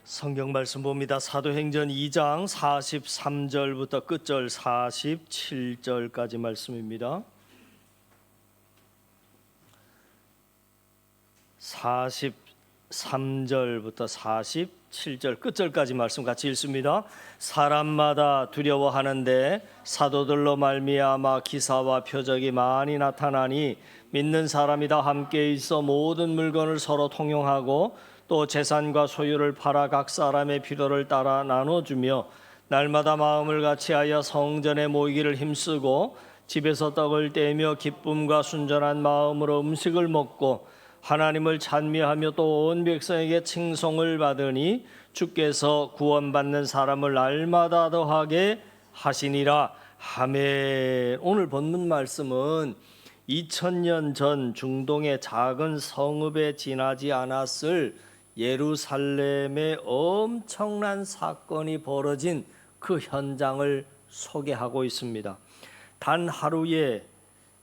성경 말씀 봅니다. 사도행전 2장 43절부터 끝절 47절까지 말씀입니다. 43절부터 47절 끝절까지 말씀 같이 읽습니다. 사람마다 두려워하는데 사도들로 말미암아 기사와 표적이 많이 나타나니 믿는 사람이 다 함께 있어 모든 물건을 서로 통용하고 또 재산과 소유를 팔아 각 사람의 필요를 따라 나눠주며 날마다 마음을 같이하여 성전에 모이기를 힘쓰고 집에서 떡을 떼며 기쁨과 순전한 마음으로 음식을 먹고 하나님을 찬미하며 또 온 백성에게 칭송을 받으니 주께서 구원받는 사람을 날마다 더하게 하시니라. 아멘. 오늘 본문 말씀은 2000년 전 중동의 작은 성읍에 지나지 않았을 예루살렘의 엄청난 사건이 벌어진 그 현장을 소개하고 있습니다. 단 하루에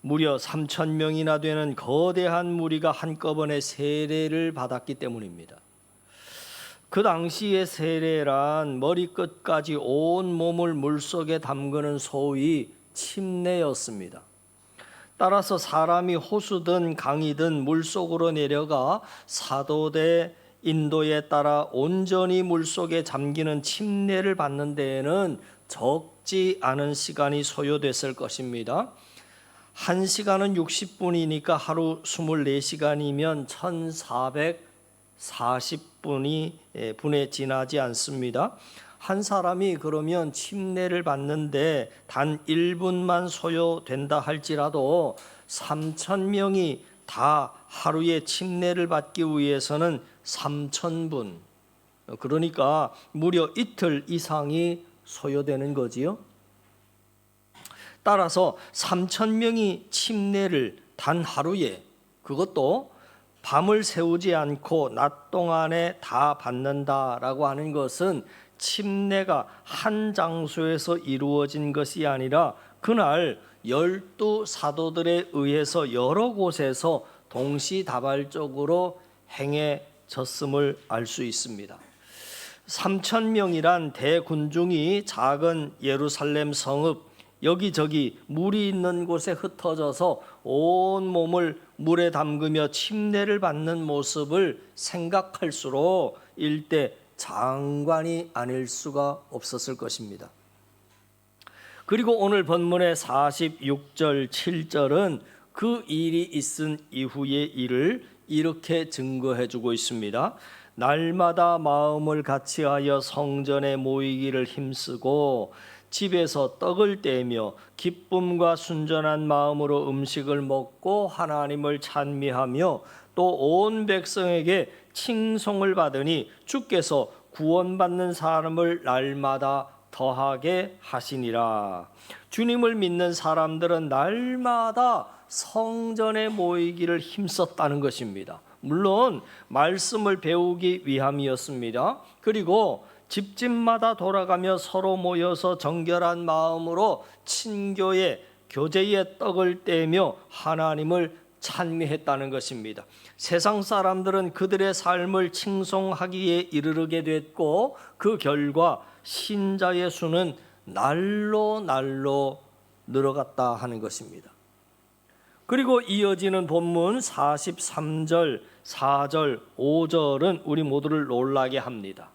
무려 3,000명이나 되는 거대한 무리가 한꺼번에 세례를 받았기 때문입니다. 그 당시의 세례란 머리끝까지 온 몸을 물속에 담그는 소위 침례였습니다. 따라서 사람이 호수든 강이든 물속으로 내려가 사도대 인도에 따라 온전히 물속에 잠기는 침례를 받는 데에는 적지 않은 시간이 소요됐을 것입니다. 1시간은 60분이니까 하루 24시간이면 1440분에 지나지 않습니다. 한 사람이 그러면 침례를 받는데 단 1분만 소요된다 할지라도 3,000명이 다 하루에 침례를 받기 위해서는 3,000분, 그러니까 무려 이틀 이상이 소요되는 거지요. 따라서 3,000명이 침례를 단 하루에, 그것도 밤을 새우지 않고 낮 동안에 다 받는다라고 하는 것은 침례가 한 장소에서 이루어진 것이 아니라 그날 12 사도들에 의해서 여러 곳에서 동시다발적으로 행해졌음을 알 수 있습니다. 3,000명이란 대군중이 작은 예루살렘 성읍 여기저기 물이 있는 곳에 흩어져서 온 몸을 물에 담그며 침례를 받는 모습을 생각할수록 일대 장관이 아닐 수가 없었을 것입니다. 그리고 오늘 본문의 46절 7절은 그 일이 있은 이후의 일을 이렇게 증거해 주고 있습니다. 날마다 마음을 같이하여 성전에 모이기를 힘쓰고 집에서 떡을 떼며 기쁨과 순전한 마음으로 음식을 먹고 하나님을 찬미하며 또 온 백성에게 칭송을 받으니 주께서 구원받는 사람을 날마다 더하게 하시니라. 주님을 믿는 사람들은 날마다 성전에 모이기를 힘썼다는 것입니다. 물론 말씀을 배우기 위함이었습니다. 그리고 집집마다 돌아가며 서로 모여서 정결한 마음으로 친교의 교제의 떡을 떼며 하나님을 찬미했다는 것입니다. 세상 사람들은 그들의 삶을 칭송하기에 이르게 됐고 그 결과 신자의 수는 날로 늘어갔다 하는 것입니다. 그리고 이어지는 본문 43절, 4절, 5절은 우리 모두를 놀라게 합니다.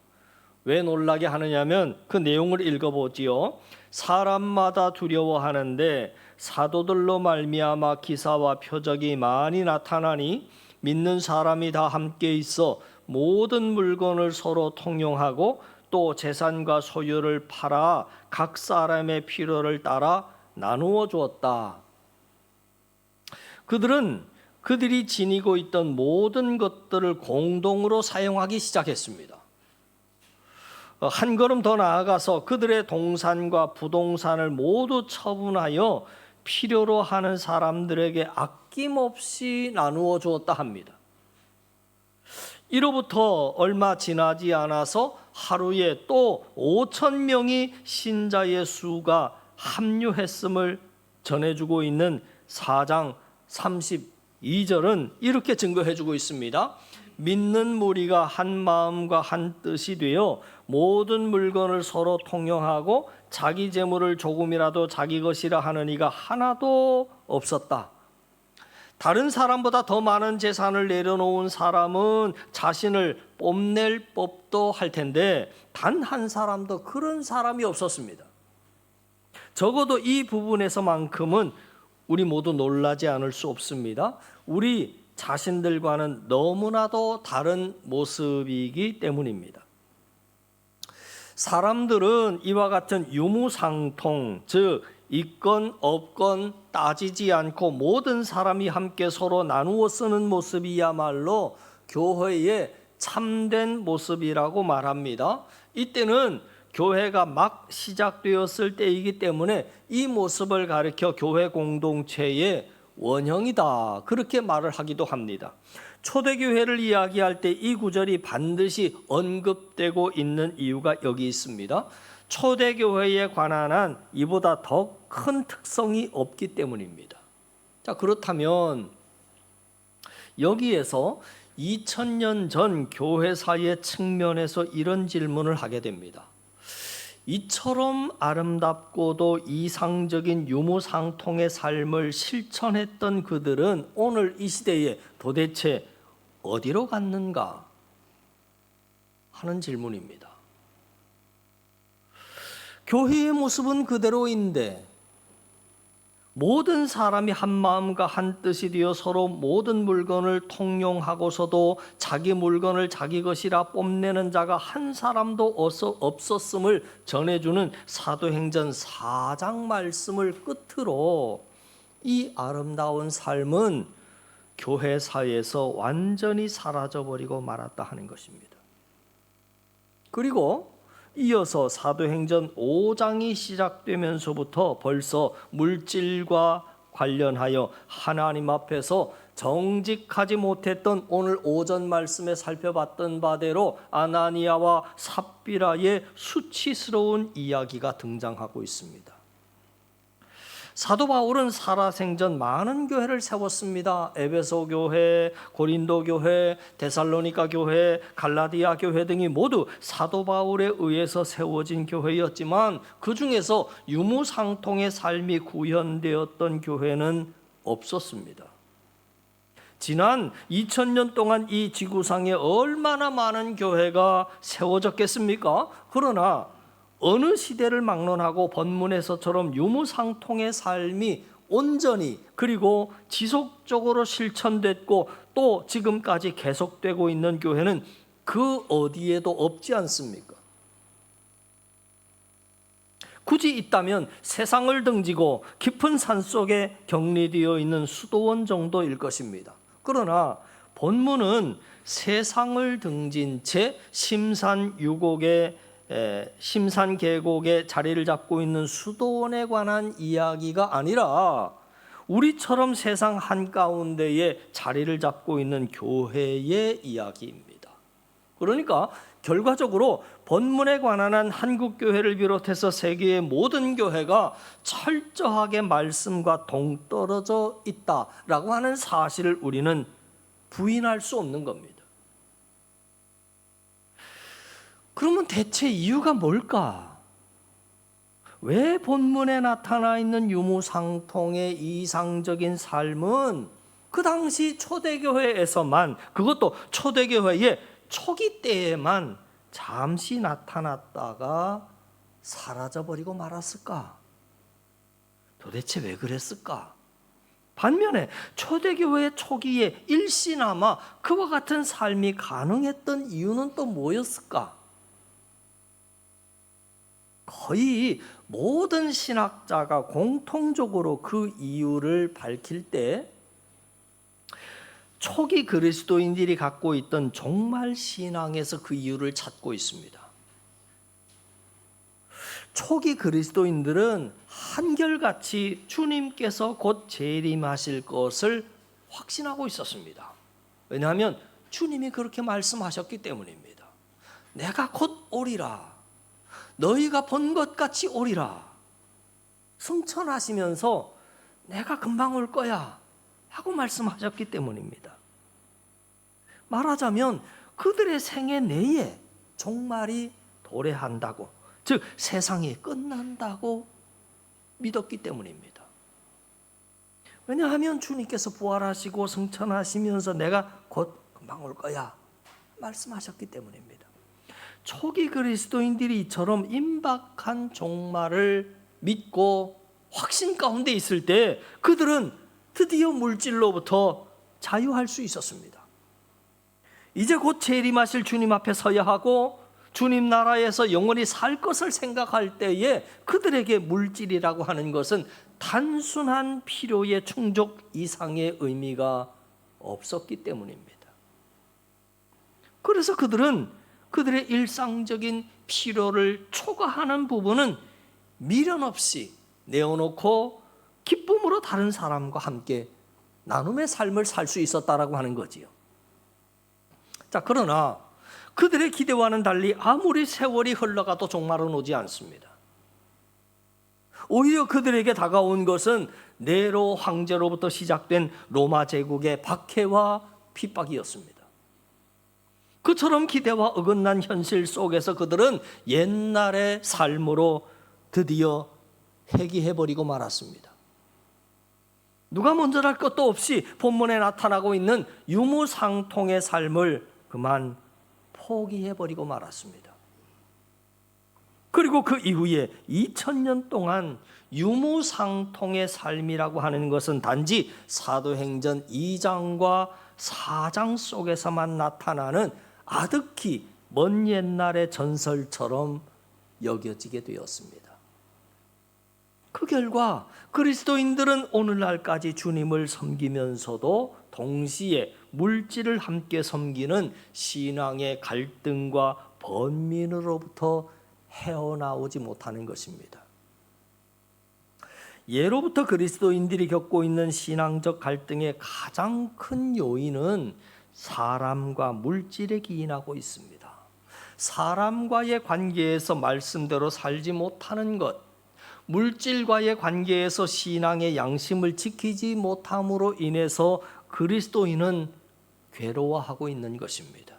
왜 놀라게 하느냐면 그 내용을 읽어보지요. 사람마다 두려워하는데 사도들로 말미암아 기사와 표적이 많이 나타나니 믿는 사람이 다 함께 있어 모든 물건을 서로 통용하고 또 재산과 소유를 팔아 각 사람의 필요를 따라 나누어 주었다. 그들이 지니고 있던 모든 것들을 공동으로 사용하기 시작했습니다. 한 걸음 더 나아가서 그들의 동산과 부동산을 모두 처분하여 필요로 하는 사람들에게 아낌없이 나누어 주었다 합니다. 이로부터 얼마 지나지 않아서 하루에 또 5,000명이 신자의 수가 합류했음을 전해주고 있는 4장 32절은 이렇게 증거해주고 있습니다. 믿는 무리가 한 마음과 한 뜻이 되어 모든 물건을 서로 통용하고 자기 재물을 조금이라도 자기 것이라 하는 이가 하나도 없었다. 다른 사람보다 더 많은 재산을 내려놓은 사람은 자신을 뽐낼 법도 할 텐데 단 한 사람도 그런 사람이 없었습니다. 적어도 이 부분에서만큼은 우리 모두 놀라지 않을 수 없습니다. 우리 자신들과는 너무나도 다른 모습이기 때문입니다. 사람들은 이와 같은 유무상통, 즉 있건 없건 따지지 않고 모든 사람이 함께 서로 나누어 쓰는 모습이야말로 교회의 참된 모습이라고 말합니다. 이때는 교회가 막 시작되었을 때이기 때문에 이 모습을 가리켜 교회 공동체의 원형이다, 그렇게 말을 하기도 합니다. 초대교회를 이야기할 때 이 구절이 반드시 언급되고 있는 이유가 여기 있습니다. 초대교회에 관한 한 이보다 더 큰 특성이 없기 때문입니다. 자, 그렇다면 여기에서 2000년 전 교회사의 측면에서 이런 질문을 하게 됩니다. 이처럼 아름답고도 이상적인 유무상통의 삶을 실천했던 그들은 오늘 이 시대에 도대체 어디로 갔는가 하는 질문입니다. 교회의 모습은 그대로인데 모든 사람이 한 마음과 한 뜻이 되어 서로 모든 물건을 통용하고서도 자기 물건을 자기 것이라 뽐내는 자가 한 사람도 없었음을 전해주는 사도행전 4장 말씀을 끝으로 이 아름다운 삶은 교회사에서 완전히 사라져버리고 말았다 하는 것입니다. 그리고 이어서 사도행전 5장이 시작되면서부터 벌써 물질과 관련하여 하나님 앞에서 정직하지 못했던 오늘 오전 말씀에 살펴봤던 바대로 아나니아와 삽비라의 수치스러운 이야기가 등장하고 있습니다. 사도 바울은 살아생전 많은 교회를 세웠습니다. 에베소 교회, 고린도 교회, 데살로니가 교회, 갈라디아 교회 등이 모두 사도 바울에 의해서 세워진 교회였지만 그 중에서 유무상통의 삶이 구현되었던 교회는 없었습니다. 지난 2000년 동안 이 지구상에 얼마나 많은 교회가 세워졌겠습니까? 그러나 어느 시대를 막론하고 본문에서처럼 유무상통의 삶이 온전히 그리고 지속적으로 실천됐고 또 지금까지 계속되고 있는 교회는 그 어디에도 없지 않습니까? 굳이 있다면 세상을 등지고 깊은 산속에 격리되어 있는 수도원 정도일 것입니다. 그러나 본문은 세상을 등진 채 심산 계곡에 자리를 잡고 있는 수도원에 관한 이야기가 아니라 우리처럼 세상 한가운데에 자리를 잡고 있는 교회의 이야기입니다. 그러니까 결과적으로 본문에 관한 한 한국교회를 비롯해서 세계의 모든 교회가 철저하게 말씀과 동떨어져 있다라고 하는 사실을 우리는 부인할 수 없는 겁니다. 그러면 대체 이유가 뭘까? 왜 본문에 나타나 있는 유무상통의 이상적인 삶은 그 당시 초대교회에서만, 그것도 초대교회의 초기 때에만 잠시 나타났다가 사라져버리고 말았을까? 도대체 왜 그랬을까? 반면에 초대교회 초기에 일시나마 그와 같은 삶이 가능했던 이유는 또 뭐였을까? 거의 모든 신학자가 공통적으로 그 이유를 밝힐 때 초기 그리스도인들이 갖고 있던 종말 신앙에서 그 이유를 찾고 있습니다. 초기 그리스도인들은 한결같이 주님께서 곧 재림하실 것을 확신하고 있었습니다. 왜냐하면 주님이 그렇게 말씀하셨기 때문입니다. 내가 곧 오리라. 너희가 본 것 같이 오리라. 승천하시면서 내가 금방 올 거야 하고 말씀하셨기 때문입니다. 말하자면 그들의 생애 내에 종말이 도래한다고, 즉 세상이 끝난다고 믿었기 때문입니다. 왜냐하면 주님께서 부활하시고 승천하시면서 내가 곧 금방 올 거야 말씀하셨기 때문입니다. 초기 그리스도인들이 이처럼 임박한 종말을 믿고 확신 가운데 있을 때 그들은 드디어 물질로부터 자유할 수 있었습니다. 이제 곧 재림하실 주님 앞에 서야 하고 주님 나라에서 영원히 살 것을 생각할 때에 그들에게 물질이라고 하는 것은 단순한 필요의 충족 이상의 의미가 없었기 때문입니다. 그래서 그들은 그들의 일상적인 필요를 초과하는 부분은 미련 없이 내어놓고 기쁨으로 다른 사람과 함께 나눔의 삶을 살 수 있었다라고 하는 거지요. 자, 그러나 그들의 기대와는 달리 아무리 세월이 흘러가도 종말은 오지 않습니다. 오히려 그들에게 다가온 것은 네로 황제로부터 시작된 로마 제국의 박해와 핍박이었습니다. 그처럼 기대와 어긋난 현실 속에서 그들은 옛날의 삶으로 드디어 회귀해버리고 말았습니다. 누가 먼저랄 것도 없이 본문에 나타나고 있는 유무상통의 삶을 그만 포기해버리고 말았습니다. 그리고 그 이후에 2000년 동안 유무상통의 삶이라고 하는 것은 단지 사도행전 2장과 4장 속에서만 나타나는 아득히 먼 옛날의 전설처럼 여겨지게 되었습니다. 그 결과 그리스도인들은 오늘날까지 주님을 섬기면서도 동시에 물질을 함께 섬기는 신앙의 갈등과 번민으로부터 헤어나오지 못하는 것입니다. 예로부터 그리스도인들이 겪고 있는 신앙적 갈등의 가장 큰 요인은 사람과 물질에 기인하고 있습니다. 사람과의 관계에서 말씀대로 살지 못하는 것, 물질과의 관계에서 신앙의 양심을 지키지 못함으로 인해서 그리스도인은 괴로워하고 있는 것입니다.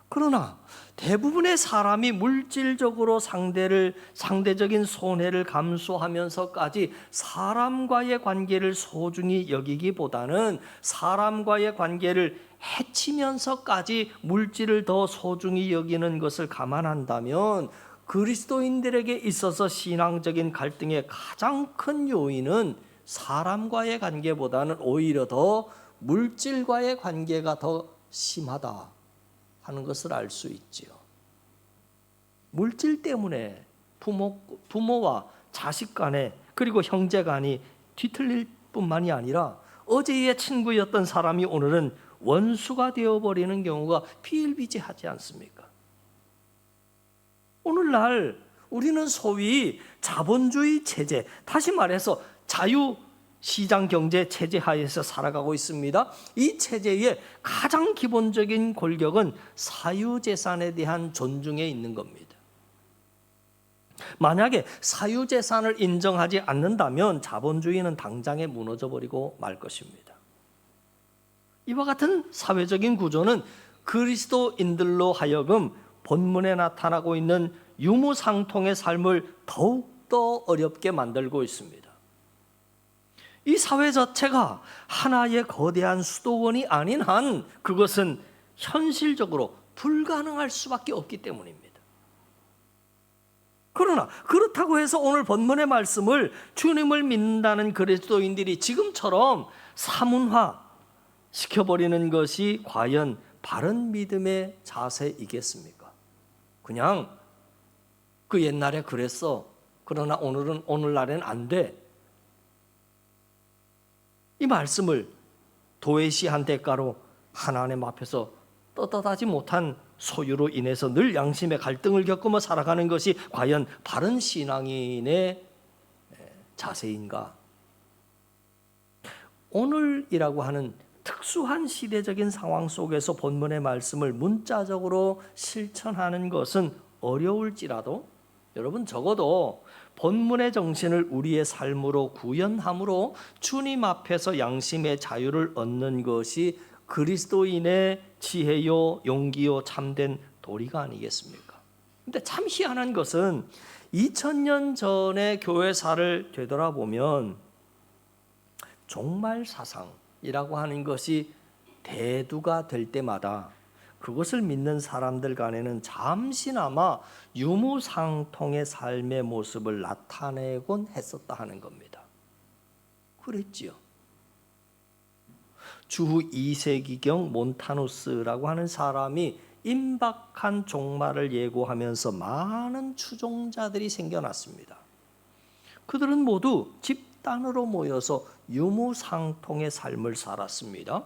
그러나 대부분의 사람이 물질적으로 상대적인 손해를 감수하면서까지 사람과의 관계를 소중히 여기기보다는 사람과의 관계를 해치면서까지 물질을 더 소중히 여기는 것을 감안한다면 그리스도인들에게 있어서 신앙적인 갈등의 가장 큰 요인은 사람과의 관계보다는 오히려 더 물질과의 관계가 더 심하다 하는 것을 알 수 있지요. 물질 때문에 부모와 자식 간에 그리고 형제 간이 뒤틀릴 뿐만이 아니라 어제의 친구였던 사람이 오늘은 원수가 되어버리는 경우가 비일비재하지 않습니까? 오늘날 우리는 소위 자본주의 체제, 다시 말해서 자유시장 경제 체제 하에서 살아가고 있습니다. 이 체제의 가장 기본적인 골격은 사유재산에 대한 존중에 있는 겁니다. 만약에 사유재산을 인정하지 않는다면 자본주의는 당장에 무너져버리고 말 것입니다. 이와 같은 사회적인 구조는 그리스도인들로 하여금 본문에 나타나고 있는 유무상통의 삶을 더욱더 어렵게 만들고 있습니다. 이 사회 자체가 하나의 거대한 수도원이 아닌 한 그것은 현실적으로 불가능할 수밖에 없기 때문입니다. 그러나 그렇다고 해서 오늘 본문의 말씀을 주님을 믿는다는 그리스도인들이 지금처럼 사문화 시켜버리는 것이 과연 바른 믿음의 자세이겠습니까? 그냥 그 옛날에 그랬어. 그러나 오늘날엔 안 돼. 이 말씀을 도외시한 대가로 하나님 앞에서 떳떳하지 못한 소유로 인해서 늘 양심의 갈등을 겪으며 살아가는 것이 과연 바른 신앙인의 자세인가? 오늘이라고 하는 특수한 시대적인 상황 속에서 본문의 말씀을 문자적으로 실천하는 것은 어려울지라도 여러분 적어도 본문의 정신을 우리의 삶으로 구현함으로 주님 앞에서 양심의 자유를 얻는 것이 그리스도인의 지혜요 용기요 참된 도리가 아니겠습니까? 근데 참 희한한 것은 2000년 전의 교회사를 되돌아보면 종말 사상이라고 하는 것이 대두가 될 때마다 그것을 믿는 사람들 간에는 잠시나마 유무상통의 삶의 모습을 나타내곤 했었다 하는 겁니다. 그랬지요. 주 2세기경 몬타누스라고 하는 사람이 임박한 종말을 예고하면서 많은 추종자들이 생겨났습니다. 그들은 모두 집단으로 모여서 유무상통의 삶을 살았습니다.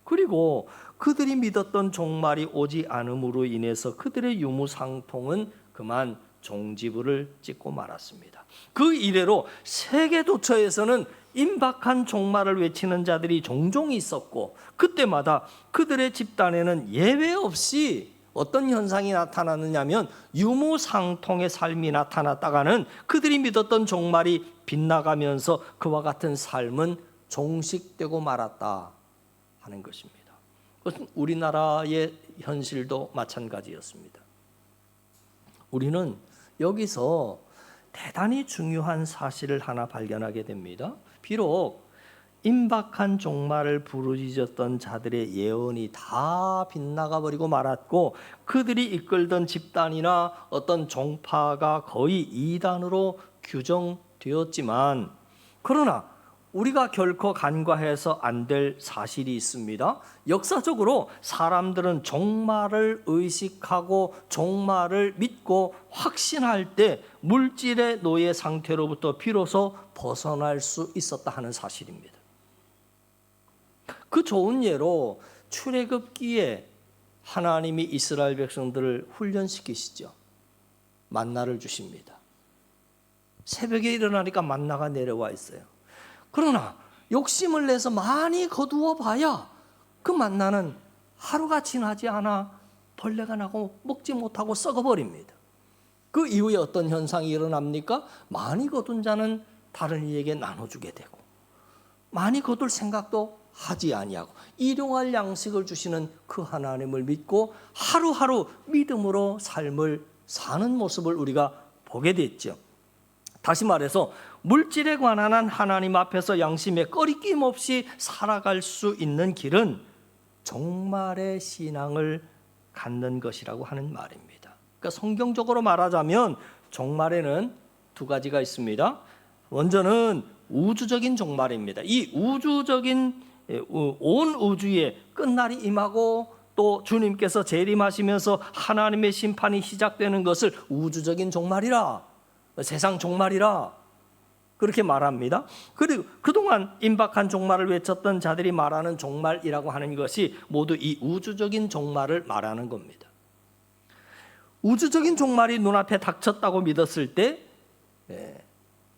그리고 그들이 믿었던 종말이 오지 않음으로 인해서 그들의 유무상통은 그만 종지부를 찍고 말았습니다. 그 이래로 세계 도처에서는 임박한 종말을 외치는 자들이 종종 있었고, 그때마다 그들의 집단에는 예외 없이 어떤 현상이 나타났느냐면 유무상통의 삶이 나타났다가는 그들이 믿었던 종말이 빗나가면서 그와 같은 삶은 종식되고 말았다 하는 것입니다. 그것은 우리나라의 현실도 마찬가지였습니다. 우리는 여기서 대단히 중요한 사실을 하나 발견하게 됩니다. 비록 임박한 종말을 부르짖었던 자들의 예언이 다 빗나가 버리고 말았고, 그들이 이끌던 집단이나 어떤 종파가 거의 이단으로 규정되었지만, 그러나 우리가 결코 간과해서 안 될 사실이 있습니다. 역사적으로 사람들은 종말을 의식하고 종말을 믿고 확신할 때 물질의 노예 상태로부터 비로소 벗어날 수 있었다 하는 사실입니다. 그 좋은 예로 출애굽기에 하나님이 이스라엘 백성들을 훈련시키시죠. 만나를 주십니다. 새벽에 일어나니까 만나가 내려와 있어요. 그러나 욕심을 내서 많이 거두어 봐야 그 만나는 하루가 지나지 않아 벌레가 나고 먹지 못하고 썩어버립니다. 그 이후에 어떤 현상이 일어납니까? 많이 거둔 자는 다른 이에게 나눠주게 되고, 많이 거둘 생각도 하지 아니하고, 일용할 양식을 주시는 그 하나님을 믿고 하루하루 믿음으로 삶을 사는 모습을 우리가 보게 됐죠. 다시 말해서 물질에 관한 하나님 앞에서 양심에 꺼리낌 없이 살아갈 수 있는 길은 종말의 신앙을 갖는 것이라고 하는 말입니다. 그러니까 성경적으로 말하자면 종말에는 두 가지가 있습니다. 먼저는 우주적인 종말입니다. 이 우주적인 온 우주에 끝날이 임하고 또 주님께서 재림하시면서 하나님의 심판이 시작되는 것을 우주적인 종말이라, 세상 종말이라 그렇게 말합니다. 그리고 그동안 임박한 종말을 외쳤던 자들이 말하는 종말이라고 하는 것이 모두 이 우주적인 종말을 말하는 겁니다. 우주적인 종말이 눈앞에 닥쳤다고 믿었을 때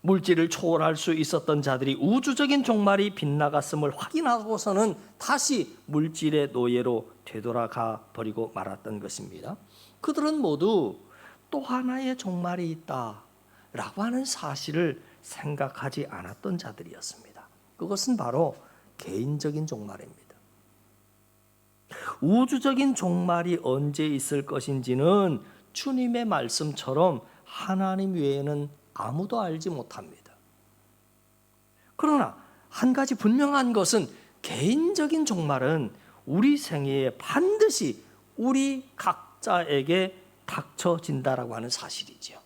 물질을 초월할 수 있었던 자들이 우주적인 종말이 빗나갔음을 확인하고서는 다시 물질의 노예로 되돌아가 버리고 말았던 것입니다. 그들은 모두 또 하나의 종말이 있다라고 하는 사실을 생각하지 않았던 자들이었습니다. 그것은 바로 개인적인 종말입니다. 우주적인 종말이 언제 있을 것인지는 주님의 말씀처럼 하나님 외에는 아무도 알지 못합니다. 그러나 한 가지 분명한 것은 개인적인 종말은 우리 생애에 반드시 우리 각자에게 닥쳐진다라고 하는 사실이지요.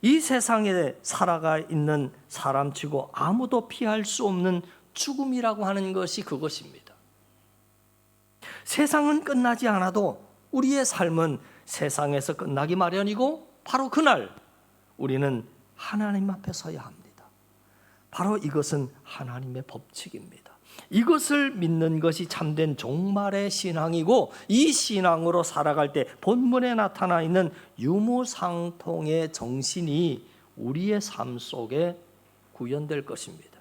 이 세상에 살아가 있는 사람치고 아무도 피할 수 없는 죽음이라고 하는 것이 그것입니다. 세상은 끝나지 않아도 우리의 삶은 세상에서 끝나기 마련이고, 바로 그날 우리는 하나님 앞에 서야 합니다. 바로 이것은 하나님의 법칙입니다. 이것을 믿는 것이 참된 종말의 신앙이고, 이 신앙으로 살아갈 때 본문에 나타나 있는 유무상통의 정신이 우리의 삶 속에 구현될 것입니다.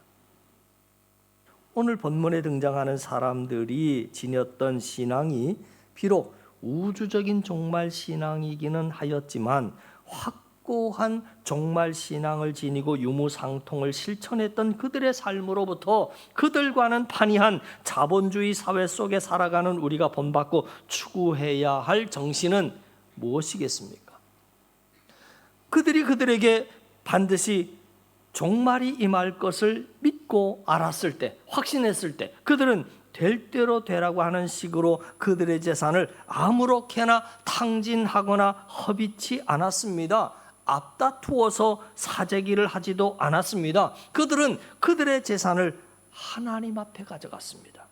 오늘 본문에 등장하는 사람들이 지녔던 신앙이 비록 우주적인 종말 신앙이기는 하였지만 확고한 종말 신앙을 지니고 유무상통을 실천했던 그들의 삶으로부터 그들과는 판이한 자본주의 사회 속에 살아가는 우리가 본받고 추구해야 할 정신은 무엇이겠습니까? 그들이 그들에게 반드시 종말이 임할 것을 믿고 알았을 때, 확신했을 때 그들은 될 대로 되라고 하는 식으로 그들의 재산을 아무렇게나 탕진하거나 허비치 않았습니다. 앞다투어서 사재기를 하지도 않았습니다. 그들은 그들의 재산을 하나님 앞에 가져갔습니다.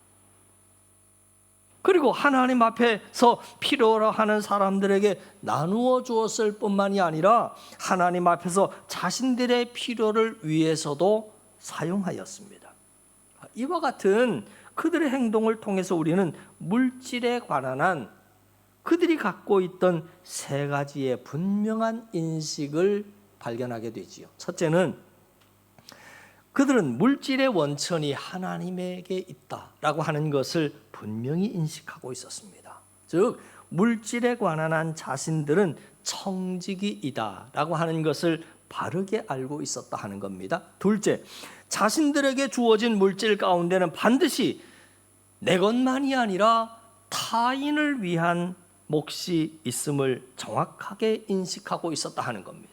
그리고 하나님 앞에서 필요로 하는 사람들에게 나누어 주었을 뿐만이 아니라 하나님 앞에서 자신들의 필요를 위해서도 사용하였습니다. 이와 같은 그들의 행동을 통해서 우리는 물질에 관한 한 그들이 갖고 있던 세 가지의 분명한 인식을 발견하게 되지요. 첫째는 그들은 물질의 원천이 하나님에게 있다라고 하는 것을 분명히 인식하고 있었습니다. 즉 물질에 관한 한 자신들은 청지기이다라고 하는 것을 바르게 알고 있었다 하는 겁니다. 둘째, 자신들에게 주어진 물질 가운데는 반드시 내 것만이 아니라 타인을 위한 몫이 있음을 정확하게 인식하고 있었다 하는 겁니다.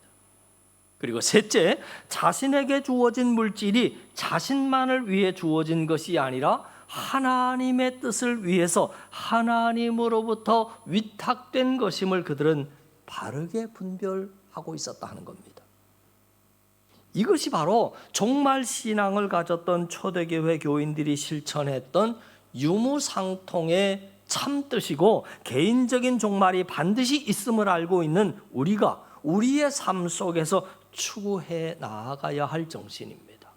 그리고 셋째, 자신에게 주어진 물질이 자신만을 위해 주어진 것이 아니라 하나님의 뜻을 위해서 하나님으로부터 위탁된 것임을 그들은 바르게 분별하고 있었다 하는 겁니다. 이것이 바로 종말 신앙을 가졌던 초대교회 교인들이 실천했던 유무상통의 참뜻이고 개인적인 종말이 반드시 있음을 알고 있는 우리가 우리의 삶 속에서 추구해 나아가야 할 정신입니다.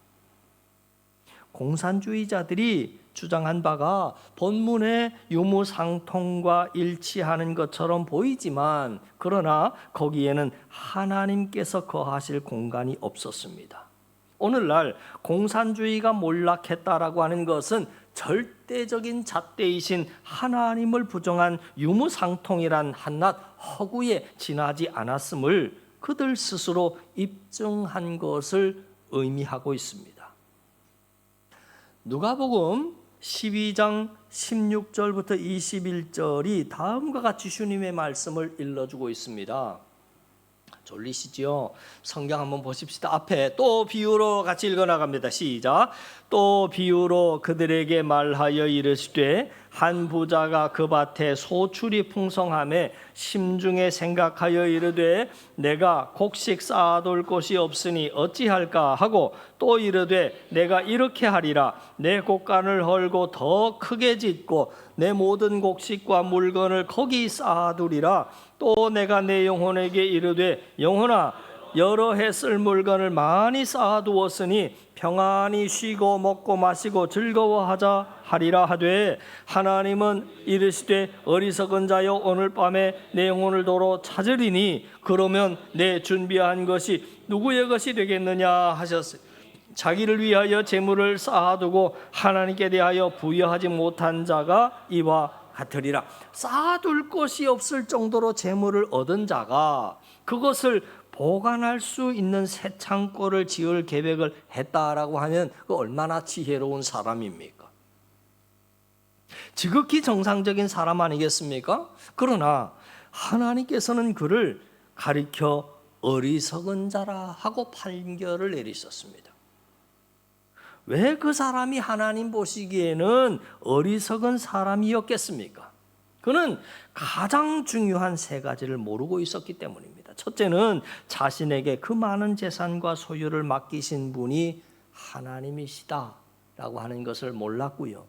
공산주의자들이 주장한 바가 본문의 유무상통과 일치하는 것처럼 보이지만 그러나 거기에는 하나님께서 거하실 공간이 없었습니다. 오늘날 공산주의가 몰락했다라고 하는 것은 절대적인 잣대이신 하나님을 부정한 유무상통이란 한낱 허구에 지나지 않았음을 그들 스스로 입증한 것을 의미하고 있습니다. 누가복음 12장 16절부터 21절이 다음과 같이 주님의 말씀을 일러주고 있습니다. 졸리시지요? 성경 한번 보십시다. 앞에 또 비유로 같이 읽어나갑니다. 시작. 또 비유로 그들에게 말하여 이르시되 한 부자가 그 밭에 소출이 풍성하매 심중에 생각하여 이르되 내가 곡식 쌓아둘 곳이 없으니 어찌할까 하고 또 이르되 내가 이렇게 하리라 내 곡간을 헐고 더 크게 짓고 내 모든 곡식과 물건을 거기 쌓아두리라. 또 내가 내 영혼에게 이르되 영혼아 여러 해 쓸 물건을 많이 쌓아두었으니 평안히 쉬고 먹고 마시고 즐거워하자 하리라 하되 하나님은 이르시되 어리석은 자여 오늘 밤에 내 영혼을 도로 찾으리니 그러면 내 준비한 것이 누구의 것이 되겠느냐 하셨어요. 자기를 위하여 재물을 쌓아두고 하나님께 대하여 부여하지 못한 자가 이와 같으리라. 쌓아둘 것이 없을 정도로 재물을 얻은 자가 그것을 보관할 수 있는 새 창고를 지을 계획을 했다라고 하면 그 얼마나 지혜로운 사람입니까? 지극히 정상적인 사람 아니겠습니까? 그러나 하나님께서는 그를 가리켜 어리석은 자라 하고 판결을 내리셨습니다. 왜 그 사람이 하나님 보시기에는 어리석은 사람이었겠습니까? 그는 가장 중요한 세 가지를 모르고 있었기 때문입니다. 첫째는 자신에게 그 많은 재산과 소유를 맡기신 분이 하나님이시다라고 하는 것을 몰랐고요.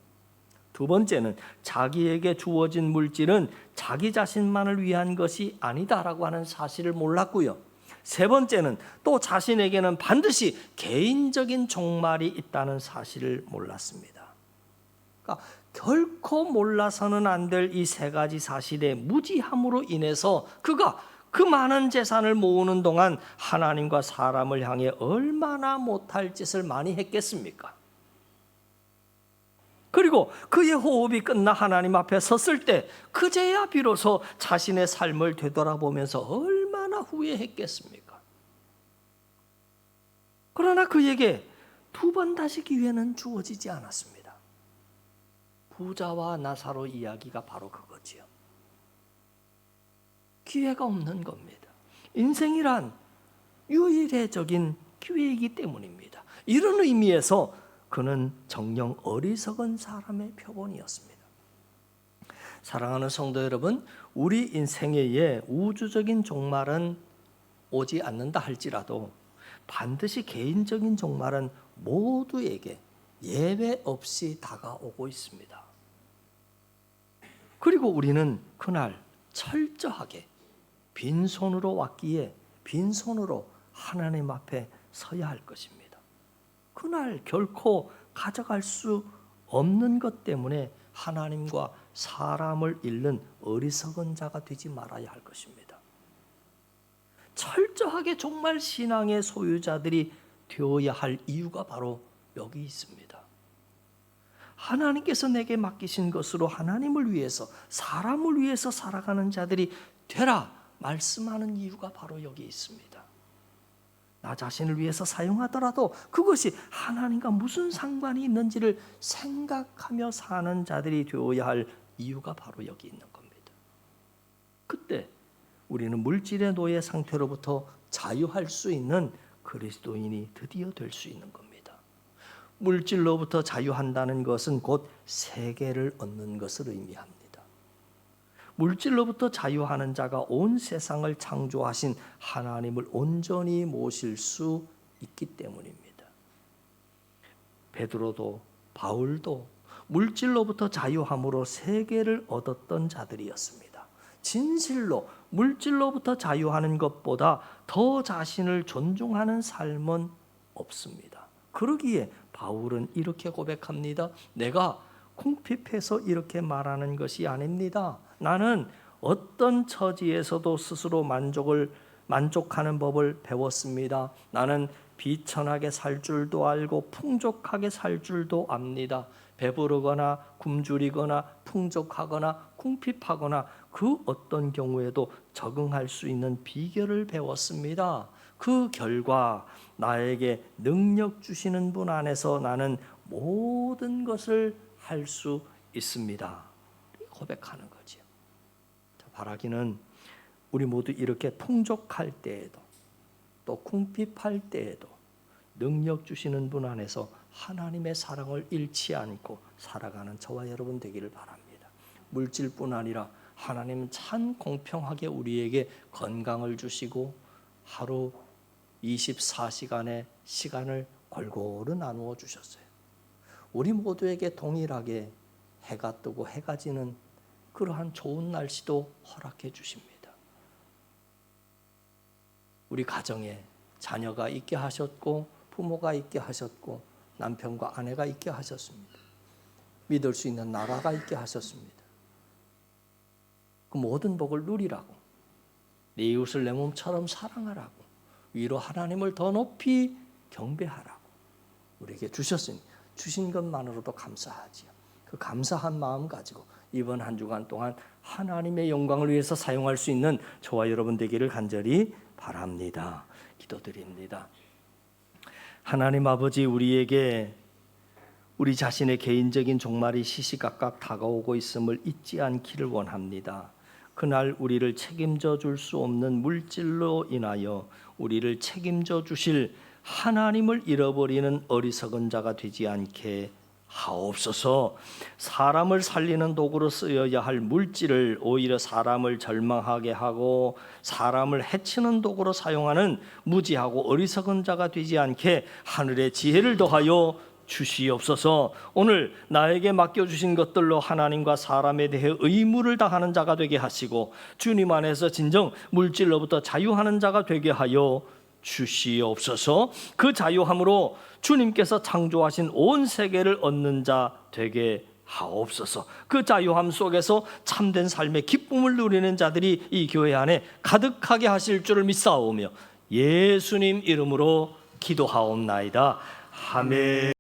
두 번째는 자기에게 주어진 물질은 자기 자신만을 위한 것이 아니다라고 하는 사실을 몰랐고요. 세 번째는 또 자신에게는 반드시 개인적인 종말이 있다는 사실을 몰랐습니다. 그러니까 결코 몰라서는 안 될 이 세 가지 사실의 무지함으로 인해서 그가 그 많은 재산을 모으는 동안 하나님과 사람을 향해 얼마나 못할 짓을 많이 했겠습니까? 그리고 그의 호흡이 끝나 하나님 앞에 섰을 때 그제야 비로소 자신의 삶을 되돌아보면서 얼마나 후회했겠습니까? 그러나 그에게 두 번 다시 기회는 주어지지 않았습니다. 부자와 나사로 이야기가 바로 그거지요. 기회가 없는 겁니다. 인생이란 유일해적인 기회이기 때문입니다. 이런 의미에서 그는 정녕 어리석은 사람의 표본이었습니다. 사랑하는 성도 여러분, 우리 인생에 우주적인 종말은 오지 않는다 할지라도 반드시 개인적인 종말은 모두에게 예외 없이 다가오고 있습니다. 그리고 우리는 그날 철저하게 빈손으로 왔기에 빈손으로 하나님 앞에 서야 할 것입니다. 그날 결코 가져갈 수 없는 것 때문에 하나님과 사람을 잃는 어리석은 자가 되지 말아야 할 것입니다. 철저하게 정말 신앙의 소유자들이 되어야 할 이유가 바로 여기 있습니다. 하나님께서 내게 맡기신 것으로 하나님을 위해서, 사람을 위해서 살아가는 자들이 되라 말씀하는 이유가 바로 여기 있습니다. 나 자신을 위해서 사용하더라도 그것이 하나님과 무슨 상관이 있는지를 생각하며 사는 자들이 되어야 할 이유가 바로 여기 있는 겁니다. 그때 우리는 물질의 노예 상태로부터 자유할 수 있는 그리스도인이 드디어 될 수 있는 겁니다. 물질로부터 자유한다는 것은 곧 세계를 얻는 것을 의미합니다. 물질로부터 자유하는 자가 온 세상을 창조하신 하나님을 온전히 모실 수 있기 때문입니다. 베드로도 바울도 물질로부터 자유함으로 세계를 얻었던 자들이었습니다. 진실로 물질로부터 자유하는 것보다 더 자신을 존중하는 삶은 없습니다. 그러기에 바울은 이렇게 고백합니다. 내가 궁핍해서 이렇게 말하는 것이 아닙니다. 나는 어떤 처지에서도 스스로 만족하는 법을 배웠습니다. 나는 비천하게 살 줄도 알고 풍족하게 살 줄도 압니다. 배부르거나 굶주리거나 풍족하거나 궁핍하거나 그 어떤 경우에도 적응할 수 있는 비결을 배웠습니다. 그 결과 나에게 능력 주시는 분 안에서 나는 모든 것을 할 수 있습니다. 고백하는 거죠. 바라기는 우리 모두 이렇게 풍족할 때에도 또 궁핍할 때에도 능력 주시는 분 안에서 하나님의 사랑을 잃지 않고 살아가는 저와 여러분 되기를 바랍니다. 물질뿐 아니라 하나님은 참 공평하게 우리에게 건강을 주시고 하루 24시간의 시간을 골고루 나누어 주셨어요. 우리 모두에게 동일하게 해가 뜨고 해가 지는 그러한 좋은 날씨도 허락해 주십니다. 우리 가정에 자녀가 있게 하셨고 부모가 있게 하셨고 남편과 아내가 있게 하셨습니다. 믿을 수 있는 나라가 있게 하셨습니다. 그 모든 복을 누리라고, 내 이웃을 내 몸처럼 사랑하라고, 위로 하나님을 더 높이 경배하라고 우리에게 주셨으니 주신 것만으로도 감사하지요. 그 감사한 마음 가지고 이번 한 주간 동안 하나님의 영광을 위해서 사용할 수 있는 저와 여러분 되기를 간절히 바랍니다. 기도드립니다. 하나님 아버지, 우리에게 우리 자신의 개인적인 종말이 시시각각 다가오고 있음을 잊지 않기를 원합니다. 그날 우리를 책임져 줄 수 없는 물질로 인하여 우리를 책임져 주실 하나님을 잃어버리는 어리석은 자가 되지 않게 하옵소서. 사람을 살리는 도구로 쓰여야 할 물질을 오히려 사람을 절망하게 하고 사람을 해치는 도구로 사용하는 무지하고 어리석은 자가 되지 않게 하늘의 지혜를 더하여 주시옵소서. 오늘 나에게 맡겨주신 것들로 하나님과 사람에 대해 의무를 다하는 자가 되게 하시고 주님 안에서 진정 물질로부터 자유하는 자가 되게 하여 주시옵소서. 그 자유함으로 주님께서 창조하신 온 세계를 얻는 자 되게 하옵소서. 그 자유함 속에서 참된 삶의 기쁨을 누리는 자들이 이 교회 안에 가득하게 하실 줄을 믿사오며 예수님 이름으로 기도하옵나이다. 아멘.